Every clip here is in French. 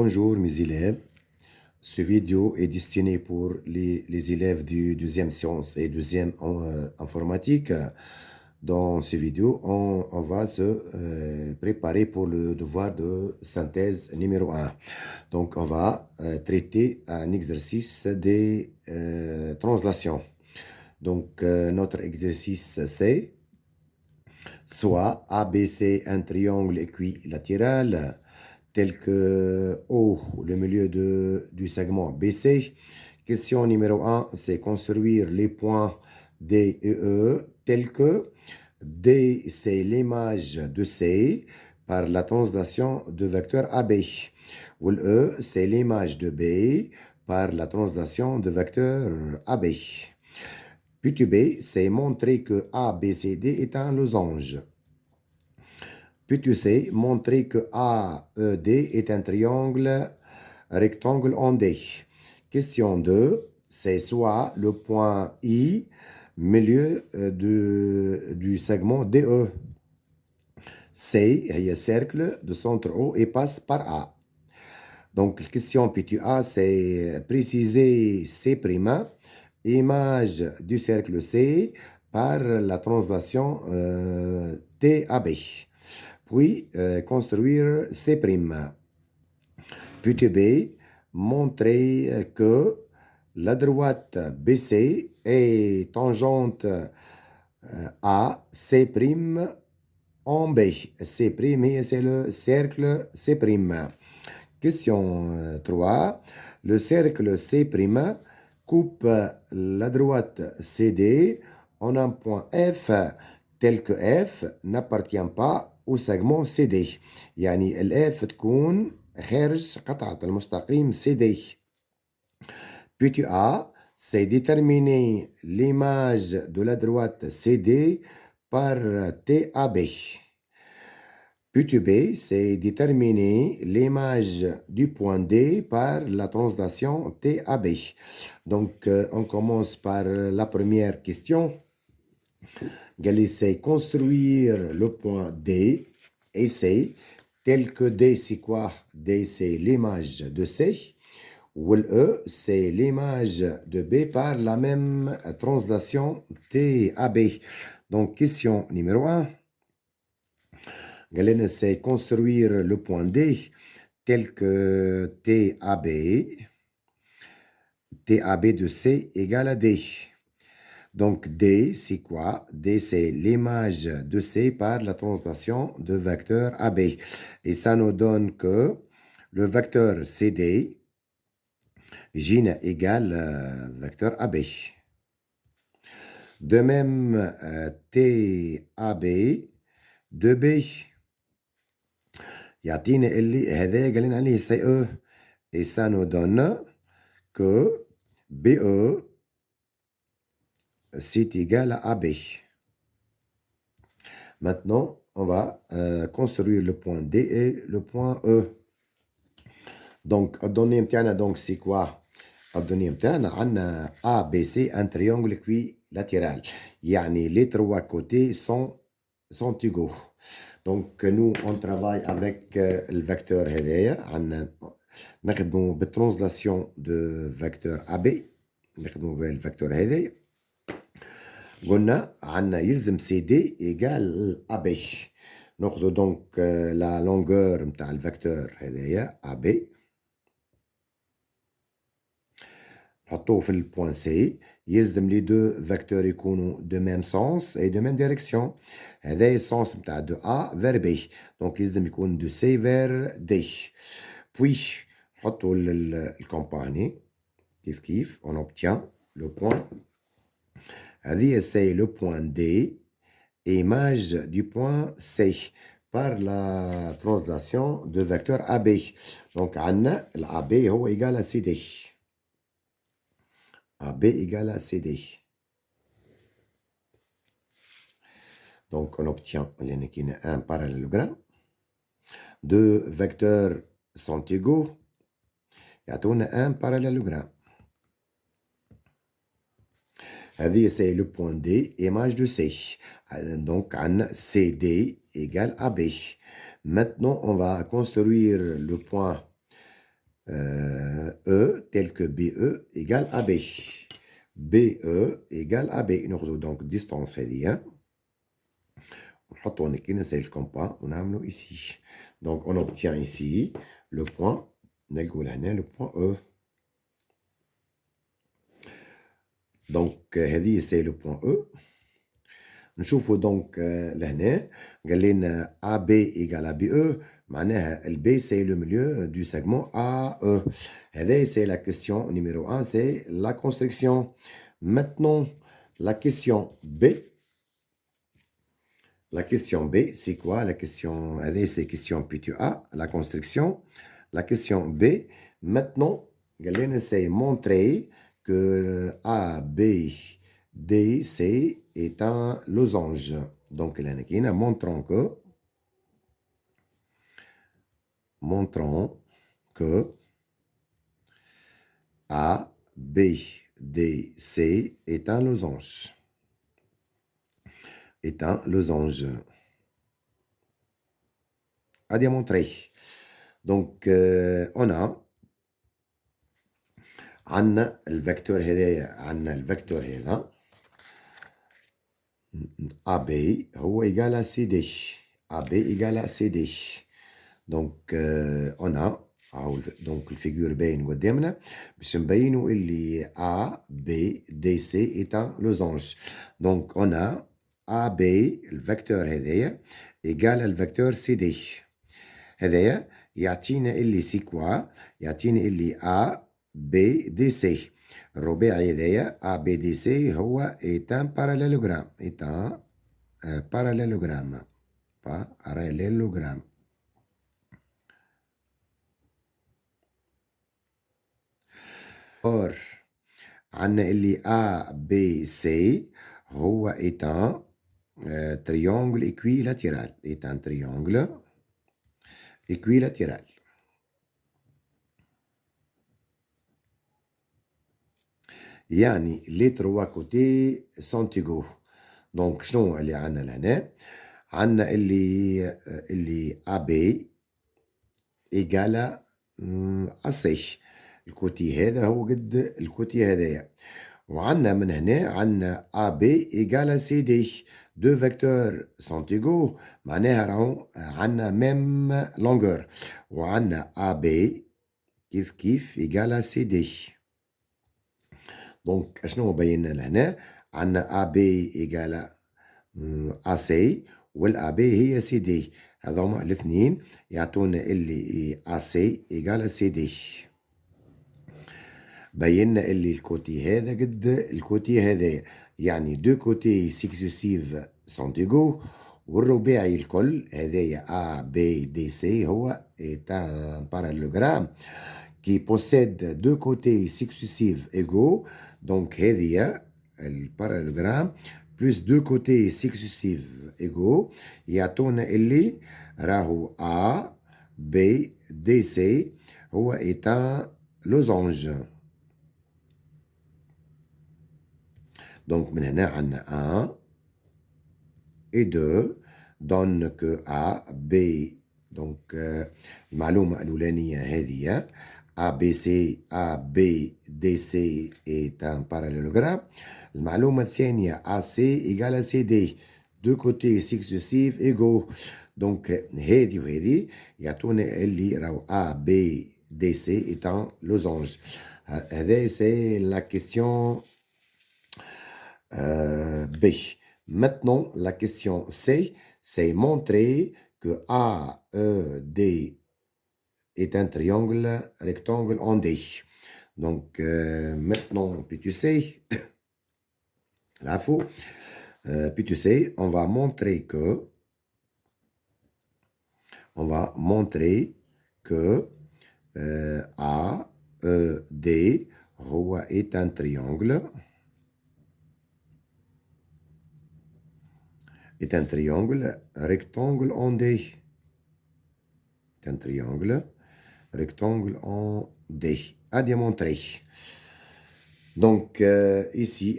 Bonjour mes élèves. Ce vidéo est destiné pour les élèves du deuxième sciences et deuxième informatique. Dans ce vidéo, on va se préparer pour le devoir de synthèse numéro 1. Donc, on va traiter un exercice des translations. Donc, notre exercice, c'est soit ABC, un triangle équilatéral, tel que O, le milieu du segment BC. Question numéro 1, c'est construire les points D et E, tels que D, c'est l'image de C par la translation de vecteur AB. Ou le E, c'est l'image de B par la translation de vecteur AB. Puis B, c'est montrer que ABCD est un losange. Puis C, montrer que AED est un triangle rectangle en D. Question 2, c'est soit le point I, milieu du segment DE. C, il y a cercle de centre O et passe par A. Donc, question P2A, c'est préciser C', image du cercle C par la translation TAB. Puis, construire C'. Puis B, montrer que la droite BC est tangente à C' en B. C', c'est le cercle C'. Question 3. Le cercle C' coupe la droite CD en un point F tel que F n'appartient pas au segment CD. يعني ال F تكون خارج قطعة المستقيم CD. Puis A, c'est déterminer l'image de la droite CD par TAB. Puis B, c'est déterminer l'image du point D par la translation TAB. Donc, on commence par la première question. C'est construire le point D et C, tel que D, c'est quoi? D, c'est l'image de C. Ou le E, c'est l'image de B par la même translation TAB. Donc, question numéro 1. C'est construire le point D tel que TAB de C égale à D. Donc, D, c'est quoi? D, c'est l'image de C par la translation de vecteur AB. Et ça nous donne que le vecteur CD, J égale vecteur AB. De même, TAB de B. يعطينا اللي هذا قالنا عليه سي او et ça nous donne que BE c'est égal à AB. Maintenant, on va construire le point D et le point E. Donc, الدوني متاعنا donc c'est quoi? الدوني متاعنا عندنا ABC un triangle équilatéral. يعني les trois côtés sont égaux. Donc, nous, on travaille avec le vecteur هذايا. نخدموا بالترانزلاسيون دو فيكتور AB. نخدموا بالفيكتور هذايا. قلنا عندنا يلزم CD إيجال AB. ناخذوا دونك لا لونغور نتاع الفيكتور هذايا AB. نحطوه في البوان سي. يلزم لي دو فيكتور يكونوا دو ميم سونس اي دو ميم ديريكسيون. هذا السونس نتاع دو A vers B. دونك يلزم يكون دو C vers D. Puis نحطوا الكومباني كيف on obtient le point. هذه c'est le point D, image du point C par la translation de vecteur AB. Donc عندنا AB هو égal à CD. AB égale à CD. Donc, on obtient un parallélogramme. Deux vecteurs sont égaux. Et on a un parallélogramme. C'est le point D, image de C. Donc, on a CD égale AB. Maintenant, on va construire le point E tel que BE égale AB. BE égale AB. Donc, distance, on utilise le compas, on a ici. Donc, on obtient ici le point, le point E. Donc, c'est le point E. نشوفوا donc لهنا قال لنا AB égale à BE معناها ال B c'est le milieu du segment AE. هذا c'est la question numéro 1, c'est la construction. Maintenant, la question B. La question B, c'est quoi? La question هذه c'est question P2A, la construction. La question B, maintenant, قال لنا c'est montrer que ABC est un losange. Donc, montrons que ABDC est un losange. Est un losange. À démontrer. Donc, on a عندنا الفيكتور هذايا عندنا الفيكتور هذا AB هو égal à CD. AB égal à CD. Donc, on a donc الفيجور باين قدامنا باش نبينوا اللي A, B, D, C est un losange. Donc, on a AB الفيكتور هذايا égal الفيكتور CD. هذايا يعطينا اللي سي كوا يعطينا اللي A, B, D, C. الرباعي هذايا A, B, D, C هو est un parallélogramme. Est un parallélogramme. Parallélogramme. Or, عندنا اللي A, B, C هو est un triangle équilatéral. Est un triangle équilatéral. يعني les trois côtés sont égaux. Donc شنو اللي عندنا لهنا؟ عندنا اللي AB إيجالا AC. الكوتي هذا هو قد الكوتي هذايا. وعندنا من هنا عندنا AB إيجالا CD. دو فيكتور sont égaux معناها راهو عندنا ميم لونغور. وعندنا AB كيف إيجالا CD. دونك اشنو بينا لهنا؟ عندنا AB إيجال AC والAB هي CD. هذوما الاثنين يعطونا اللي AC إيجال CD. بينا اللي الكوتي هذا قد الكوتي هذا يعني دو كوتي سكسيسيف سون إيغو. والرباعي الكل هذايا ABDC هو un parallélogramme qui possède deux côtés successifs égaux. Donc, le parallélogramme plus deux côtés successifs égaux. يعطونا اللي راهو A, B, D, C هو est un losange. Donc, من هنا عندنا 1 et 2 donne que A, B. Donc, المعلومة الأولانية هذه ABDC est un parallélogramme. المعلومة الثانية AC égale à CD. Deux côtés successifs égaux. Donc هذه وهذه يعطونا اللي راهو ABDC est un losange. هذا c'est la question B. Maintenant, la question C, c'est montrer que AED est un triangle rectangle en D. Donc, maintenant, puis tu sais, l'info, puis tu sais, on va montrer que AED est un triangle. Est un triangle rectangle en D. C'est un triangle rectangle en D. À démontrer. Donc, ici,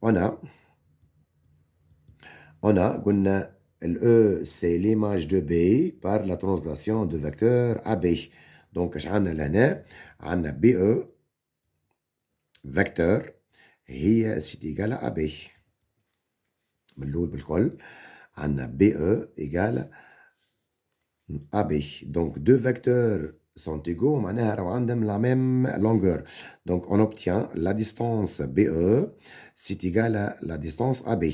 on a قلنا le E, c'est l'image de B par la translation de vecteur AB. Donc, on a BE, vecteur, c'est égal à AB. On a BE égale AB. Donc, deux vecteurs sont égaux, on a la même longueur. Donc, on obtient la distance BE, c'est égal à la distance AB.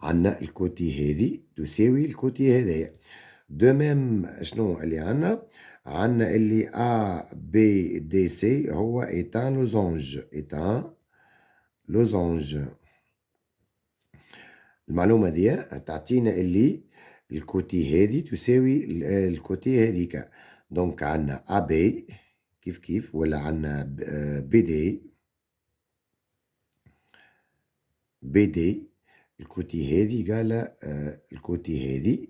عندنا الكوتي هذه تساوي الكوتي هذايا. دو ميم شنو اللي عندنا اللي A B D C هو إيتان لوزونج. المعلومة دي تعطينا اللي الكوتي هذه تساوي الكوتي هذيك. دونك عندنا AB كيف ولا عندنا BD الكوتي هذه قال الكوتي هذه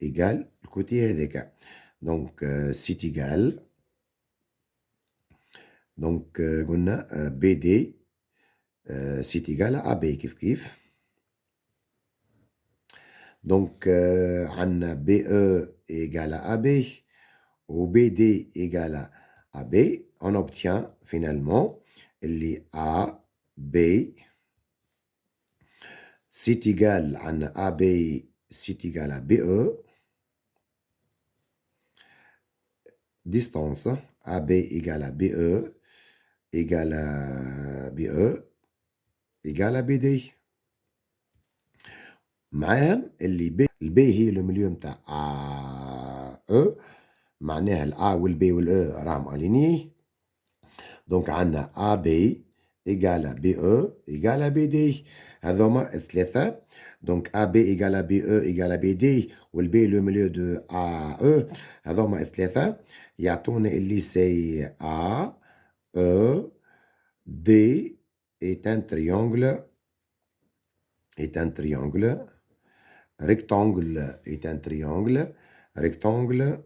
إيجال الكوتي هذاك. دونك سيت إيجال. دونك قلنا بي دي سيت إيجال أ بي كيف. دونك عندنا بي أو إيجال أ بي و بي دي إيجال أ بي. On obtient finalement اللي أ بي c'est égal à AB, c'est égal à BE. Distance, AB égale à BE, égale à BE, égale à BD. معاهم اللي البي هي لو مليو نتاع او، معناها الA والبي والأو راهم أليني. دونك عندنا AB égale à BE égale à BD. هذوما الثلاثة. Donc AB égale à BE égale à BD والB le milieu de AE. هذوما الثلاثة يعطونا اللي سي A E D est un triangle rectangle est un triangle rectangle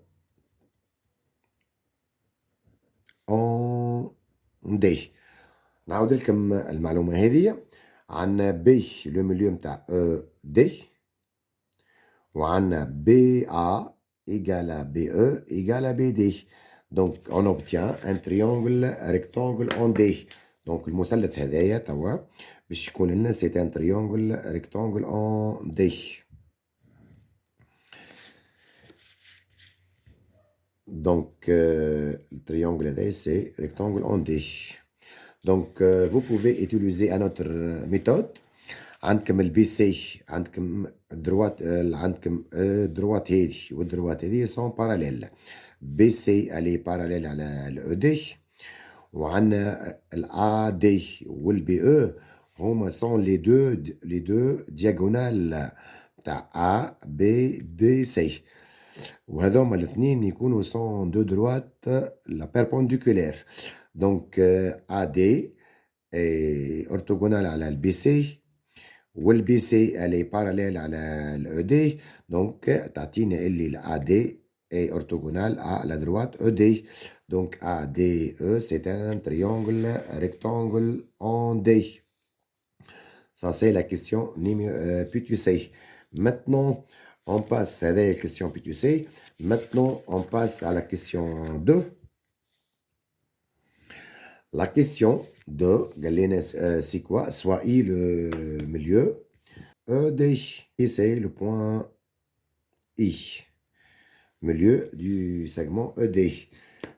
en D. نعاود لكم المعلومة هذه. عندنا بي لو مليو نتاع او دي وعندنا بي ا ايجال بي او ايجال بي دي. دونك اون اوبتيان ان تريونغل ريكتونغل اون دي. دونك المثلث هذايا توا باش يكون لنا سي ان تريونغل ريكتونغل اون دي. دونك التريونغل هذايا سي ريكتونغل اون دي. Donc, vous pouvez utiliser une autre méthode. عندكم البي سي عندكم الدروات عندكم الدروات هذه والدروات هذه سون باراليل. بي سي الي باراليل على الاو دي وعندنا الا دي والبي او هما سون لي دو دياغونال تاع ا بي دي سي. وهذوما الاثنين يكونوا سون دو دروات لا بيربونديكولير. دونك AD est orthogonal على البي سي والبي سي elle est parallèle على ال ED. donc تعطينا اللي ال AD est orthogonal à la droite ED. donc ADE c'est un triangle rectangle en D. Ça c'est la question P2C. Maintenant on passe à la question P2C. Maintenant on passe à la question 2. La question 2, c'est quoi? Soit I le milieu, ED, et c'est le point I, milieu du segment ED.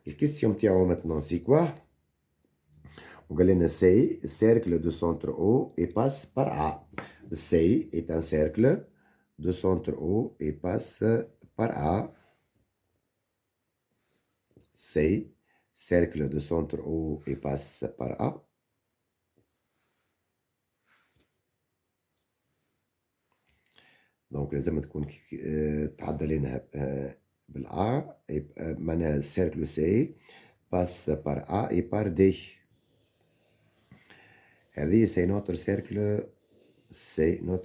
La question maintenant, c'est quoi? C'est cercle de centre O et passe par A. C est un cercle de centre O et passe par A. C cercle de centre O et passe par A. دونك لازم تكون تعدى لنا بالA معناها السيركل سي باس بار A et par D. هذه سي نوتر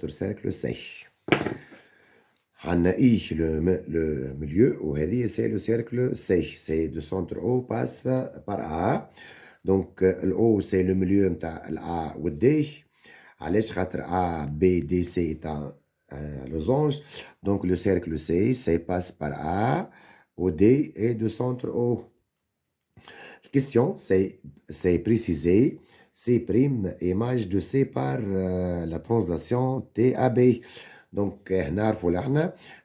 سيركل سي. عندنا اي لو ميليو وهذه سي لو سيركل سي دو سونتر او باس بار A. دونك الاو سي لو ميليو نتاع الA والدي. علاش خاطر A, B, D, C est un losange. Donc le cercle C passe par A, ou D et de centre O. La question, c'est préciser C' image de C par la translation TAB. Donc,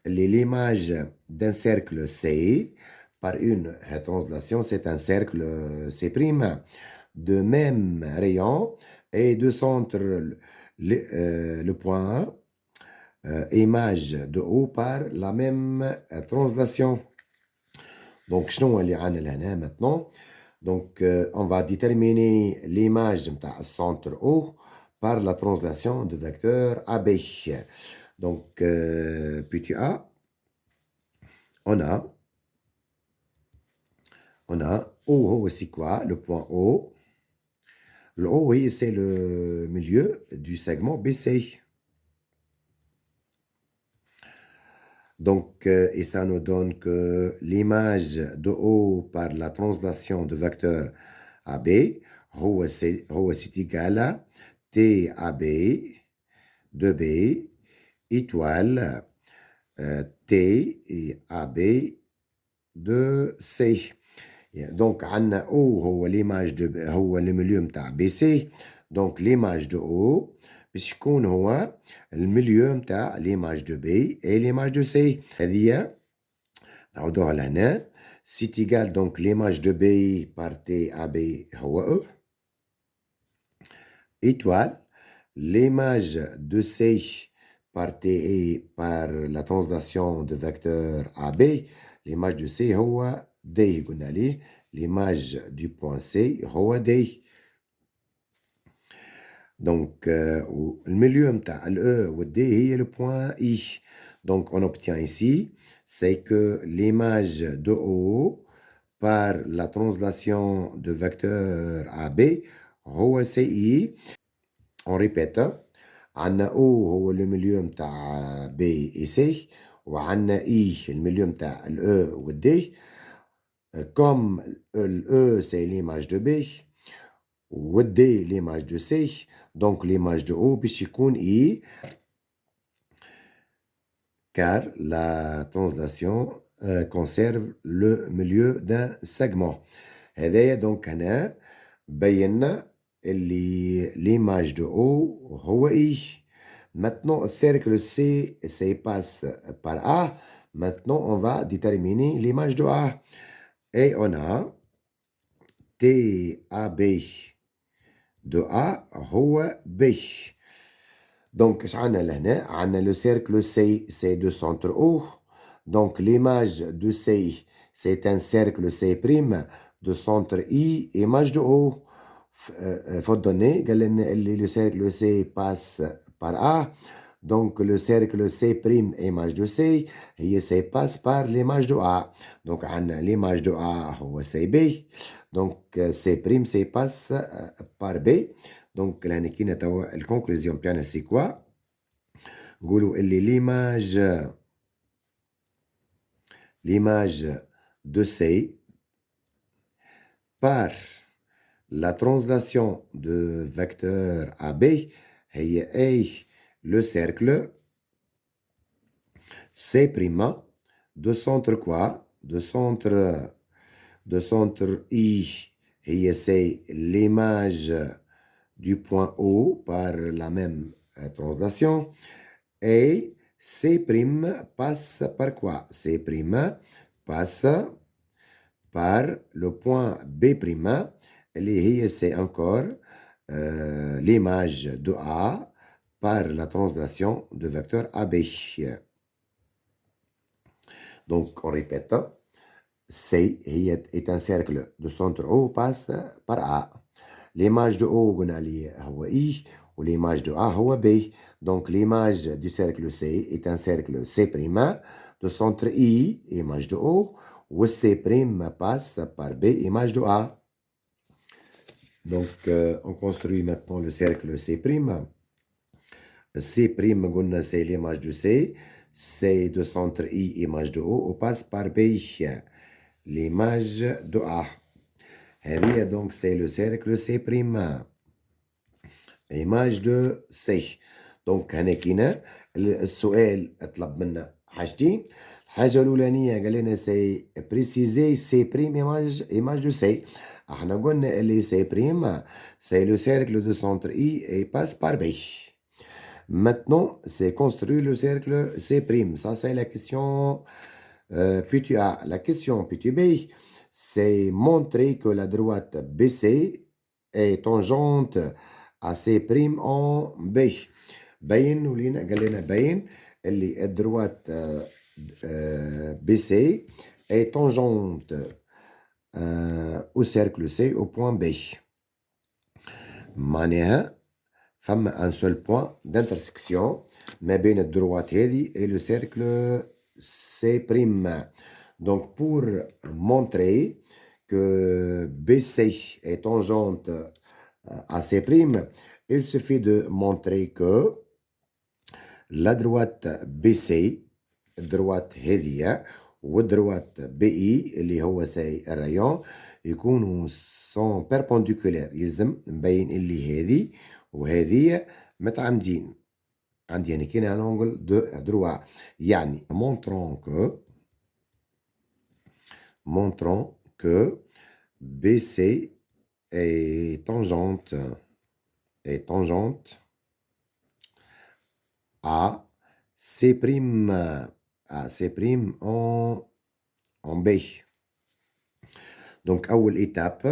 l'image d'un cercle C par une translation, c'est un cercle C'. De même rayon et de centre le point image de haut par la même translation. Donc, je vais maintenant. Donc, on va déterminer l'image du centre O par la translation de vecteur AB. Donc, petit A, on a O, c'est quoi? Le point O. Le O, oui, c'est le milieu du segment BC. Donc, et ça nous donne que l'image de O par la translation de vecteur AB, c'est égal à TAB de B étoile T et AB de C. Donc, on a O, l'image de le milieu de BC. Donc, l'image de O, باش يكون هو المليو نتاع l'image de B et l'image de C. هذه نعاودوها لهنا. C'est égal donc l'image de B par TAB هو E. Étoile. L'image de C par T par la translation de vecteur AB. L'image de C هو D. قلنا عليه l'image du point C هو D. Donc, le milieu de l'E ou D est le point I. Donc, on obtient ici, c'est que l'image de O par la translation de vecteur AB, هو CI. On répète, on a O le milieu de B et C, ou on a I le milieu de l'E ou D. Comme l'E, c'est l'image de B, ou D, l'image de C. Donc, l'image de O, بيكون I, car la translation conserve le milieu d'un segment. هذايا donc هنا بينا اللي l'image de O هو I. Maintenant, cercle C passe par A. Maintenant, on va déterminer l'image de A. Et on a TAB de A هو B. Donc, on a le cercle C, c'est de centre O. Donc, l'image de C, c'est un cercle C' de centre I, image de O. Faut donner, le cercle C passe par A. Donc, le cercle C', image de C, et C passe par l'image de A. Donc, on a l'image de A, c'est B. Donc, C' passe par B. Donc, la conclusion, c'est quoi? L'image de C par la translation de vecteur AB est le cercle C' de centre quoi? De centre I, et c'est l'image du point O par la même translation. Et C' passe par quoi? C' passe par le point B', et c'est encore l'image de A par la translation de vecteur AB. Donc, on répète. C est un cercle de centre O passe par A. L'image de O قلنا لي هو I ou l'image de A هو B. Donc l'image du cercle C est un cercle C' de centre I, image de O, ou C' passe par B, image de A. Donc on construit maintenant le cercle C'. C', c'est l'image de C. C de centre I, image de O, passe par B, l'image de A. Et donc c'est le cercle C'. image de C. Donc هنا كاين السؤال طلب منا حاجتين. الحاجة الأولانية قال لنا سي بريسيزي سي بريم image de C. احنا قلنا اللي سي بريم c'est le cercle de centre I et passe par B. Maintenant, c'est construire le cercle C'. Ça, c'est la question petit A. La question petit B, c'est montrer que la droite BC est tangente à C' en B. باين ولينا قال لنا باين اللي الدروات BC est tangente au cercle C au point B. معناها فما un seul point d'intersection ما بين الدروات هذه et le cercle C'. Donc pour montrer que BC est tangente à C', il suffit de montrer que la droite BC الدروات هذه والدروات BI اللي هو سي الرايون يكونوا سون بيربونديكولير. يلزم نبين اللي هذه وهذه متعامدين. عندي يعني كاين ان انجل دو دروا. يعني montrons que BC est tangente à C' en B. Donc أول étape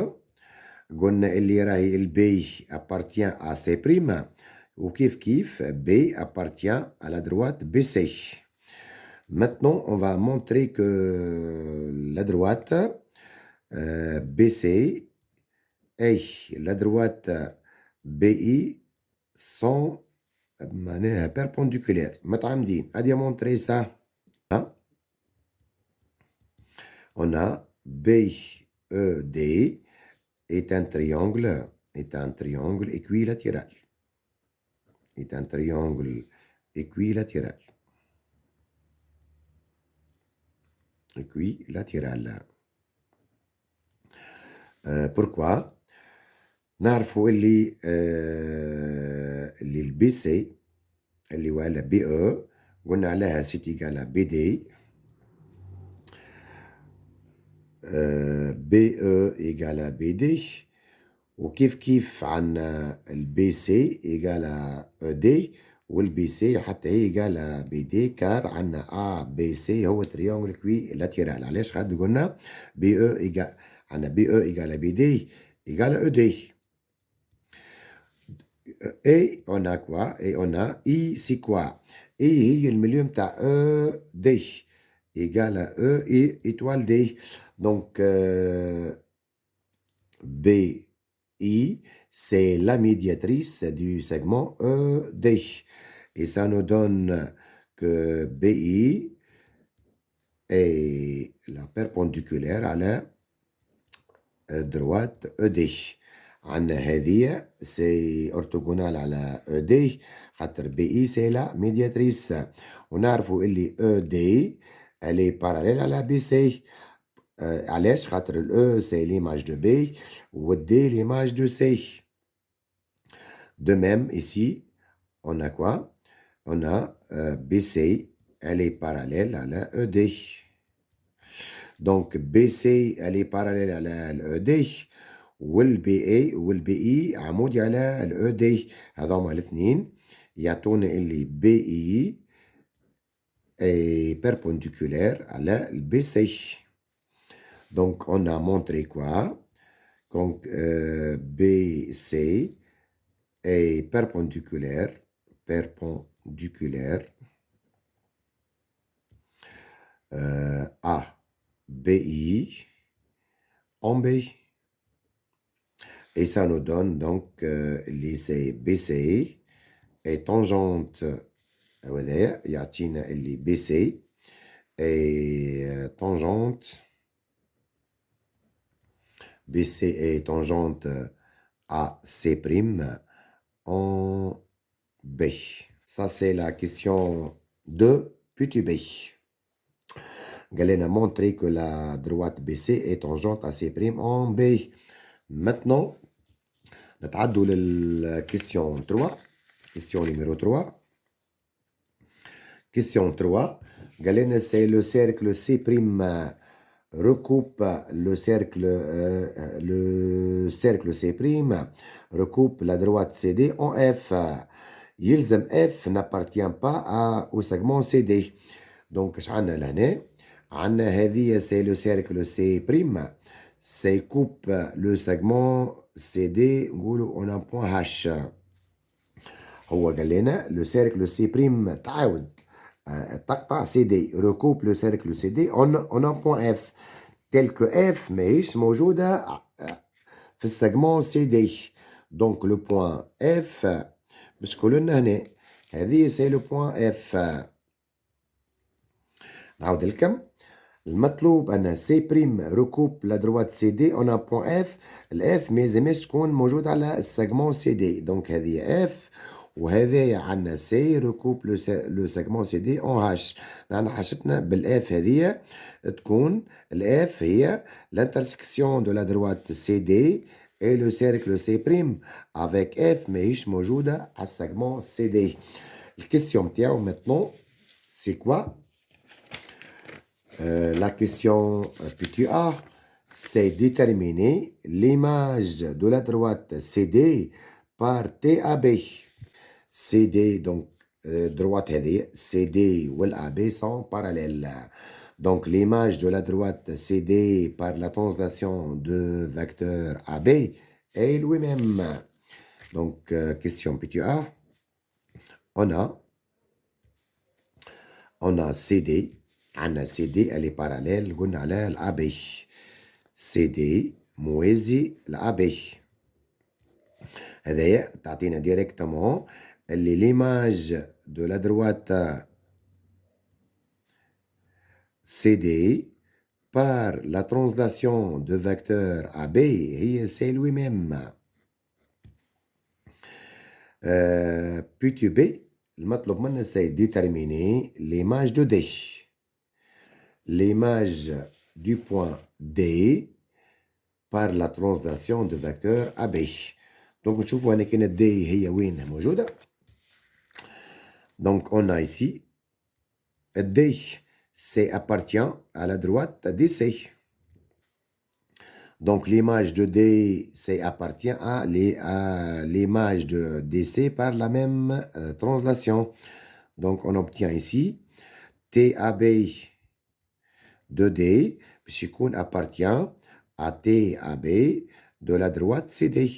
قلنا اللي راهي البي appartient à C'. وكيف كيف B appartient à la droite BC. Maintenant, on va montrer que la droite BC et la droite BI sont perpendiculaires. متعامدين. هذه montrer ça. On a BED est un triangle équilatéral. Est un triangle équilatéral. Pourquoi? نعرفوا اللي البي سي اللي هو على بي او قلنا عليها سيت ايكال بي دي بي او ايكال بي دي. وكيف كيف عنا البي سي ايكال او دي والبي سي حتى هي ايكال بي دي كار عنا ا بي سي هو تريونغل كوي لاتيرال. علاش خاطر قلنا بي او ايكال عنا بي او ايكال بي دي ايكال او دي. Et on a quoi? Et on a I, c'est quoi? I هي المليون متاع E D égale à E et étoile D. Donc BI, c'est la médiatrice du segment ED. Et ça nous donne que BI est la perpendiculaire à la droite ED. عندنا هذه سي orthogonal على او دي خاطر بي اي سي لا ميدياتريس. ونعرفوا اللي او دي الي باراليل على بي سي. علاش؟ خاطر الاو سي ليماج دو بي والدي ليماج دو سي. De même ici on a quoi? On a BC elle est parallèle à la ED. Donc BC elle est parallèle à la ED والبي اي عمودي على الاو دي. هذوما الاثنين يعطونا اللي بي اي اي بيربونديكولير على البي سي. دونك اون ا مونتري كوا؟ دونك بي سي اي بيربونديكولير à BI en B. Et ça nous donne donc lycée BC est tangente يعطينا اللي BC est tangente BC est tangente à C' en B. Ça c'est la question de petit b. Galen a montré que la droite BC est tangente à C' en B. Maintenant, نتعدوا للكيستيون 3. كيستيون نيميرو 3. Question 3. Galène, c'est le cercle C' recoupe le cercle C' recoupe la droite CD en F. يلزم F n'appartient pas au segment CD. Donc, شعنا لهنا عنا هذه c'est le cercle C'. Ça coupe le segment CD نقولوا on a un point H. هو قال لنا le cercle C' تعاود تقطع سي دي recoupe le cercle CD on un point F tel que F ماهيش موجودة في السيجمون سي دي. دونك لو بوان F باش تكون لنا هنا هذه سي لو بوان F. نعاود لكم المطلوب أن سي بريم ركوب لا دروات سي دي اون ان بوان اف. الاف ما يلزمش تكون موجود على السيجمون سي دي. دونك هذه اف وهذايا عندنا سي ركوب لو سيجمون سي دي اون هاش. نحن حاجتنا بالاف هذه تكون الاف هي لانترسكسيون دو لا دروات سي دي اي لو سيركل سي بريم افيك اف ماهيش موجوده على السيجمون سي دي. الكيستيون تاعو ماتنون سي كوا؟ La question PQA, c'est déterminer l'image de la droite CD par TAB. CD, donc droite CD ou l'AB sont parallèles. Donc l'image de la droite CD par la translation de vecteur AB est lui-même. Donc question PQA, on a CD. عندنا سي دي اللي باراليل قلنا عليها الابي. سي دي موازي الابي هذايا تعطينا ديريكتومون اللي ليماج دو لا دروات سي دي بار لا ترانسلاسيون دو فيكتور ابي هي سي لوي ميم. بي بي المطلوب منا سي ديترميني ليماج دو دي. L'image du point D par la translation de vecteur AB. Donc, نشوفوا هنا كاين D هي وين موجودة. Donc, on a ici D, c'est appartient à la droite DC. Donc, l'image de D, c'est appartient à l'image de DC par la même translation. Donc, on obtient ici TAB de D باش يكون appartient à TAB de la droite CD.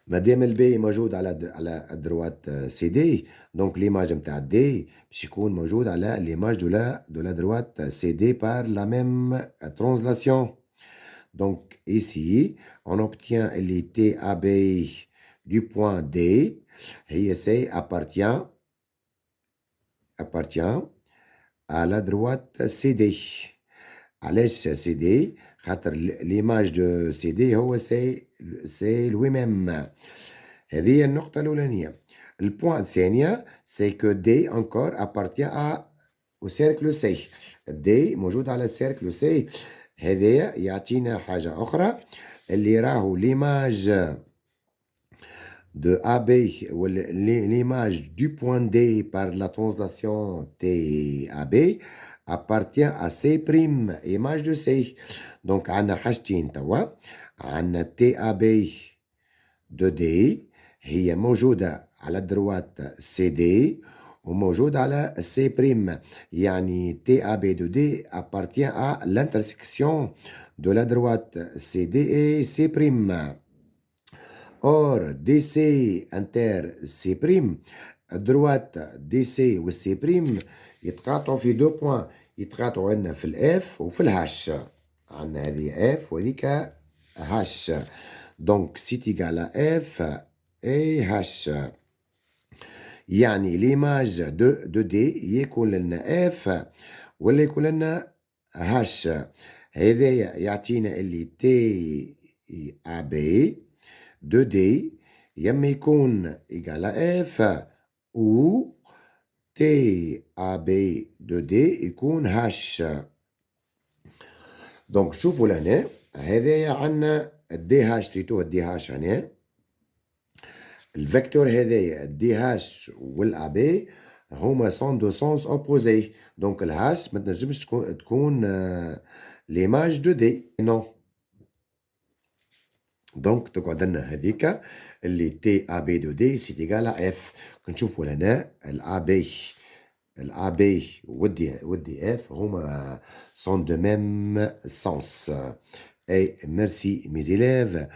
مادام البي موجود على الدروات سي دي دونك ليماج نتاع دي باش يكون موجود على ليماج دو لا دروات سي دي بار لا ميم ترانسلاسيون. دونك ici on obtient اللي TAB du point D هي سي appartient à la droite CD. علاش سي دي؟ خاطر ليماج دو سي دي هو سي لوي ميم. هذه هي النقطة الأولانية. البوان الثانية سي كو دي انكور ابارتيان او سيركلو سي. دي موجود على السيركلو سي. هذايا يعطينا حاجة أخرى اللي راهو ليماج de AB ou l'image du point D par la translation TAB appartient à C', image de C. Donc, on a حاجتين توا. عندنا TAB de D هي موجودة على الدروات CD وموجودة على C'. يعني TAB de D appartient à l'intersection de la droite CD et C'. Or, DC inter C', droite DC و C' يتقاطعوا في دو بوان. يتقاطعوا عندنا في الاف وفي الهاش. عندنا هذه اف وهذيك هاش. دونك سي تيغال اف اي هاش. يعني ليماج دو دي يكون لنا اف ولا يكون لنا هاش. هذايا يعطينا اللي تي ا بي دو دي يما يكون إيكال اف و تي ا بي دو دي يكون هاش. دونك شوفوا لهنا هذايا عندنا الدي هاش سيتو الدي هاش هنا الفيكتور هذايا الدي هاش والابي هما سون دو سونس اوبوزي دونك الهاش ما تنجمش تكون ليماج دو دي نو دونك تقعد لنا هذيك اللي تي ا بي دو دي سي ايكال اف كنشوفوا لهنا الابي والدي اف هما سون دو ميم سونس. Et merci mes élèves.